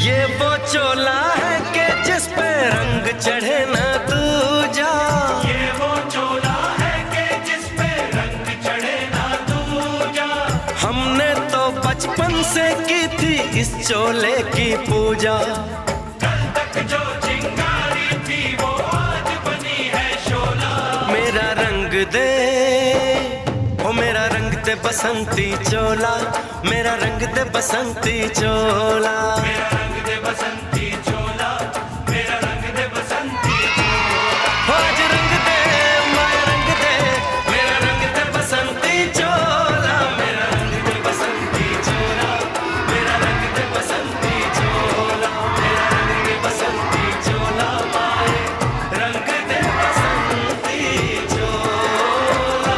ये वो चोला है कि जिस पे रंग चढ़े ना दूजा। ये वो चोला है कि जिस पे रंग चढ़े ना दूजा। हमने तो बचपन से की थी इस चोले की पूजा। कल तक जो चिंगारी थी वो आज बनी है शोला। मेरा रंग दे, ओ मेरा रंग दे बसंती चोला, मेरा रंग दे बसंती चोला। मेरा रंग दे बसंती चोला, मेरा रंग दे बसंती चोला। आज रंग दे, माया रंग दे, मेरा रंग दे बसंती चोला, मेरा रंग दे बसंती चोला, मेरा रंग दे बसंती चोला, मेरा रंग दे बसंती चोला, माए रंग दे बसंती चोला।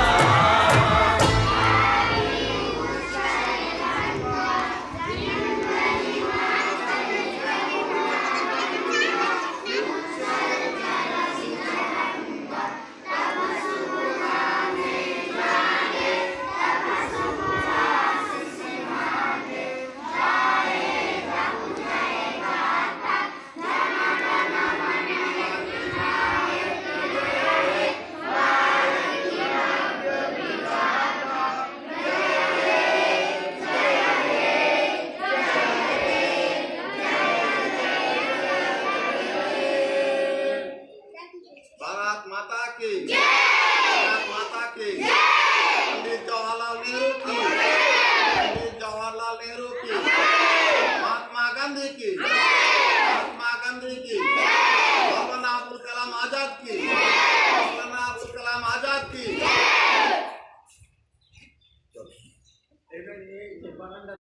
भारत माता की जय। भारत माता की जय। पंडित जवाहरलाल नेहरू की, पंडित जवाहरलाल नेहरू की, महात्मा गांधी की, महात्मा गांधी की, बाबा अब्दुल कलाम आजाद की।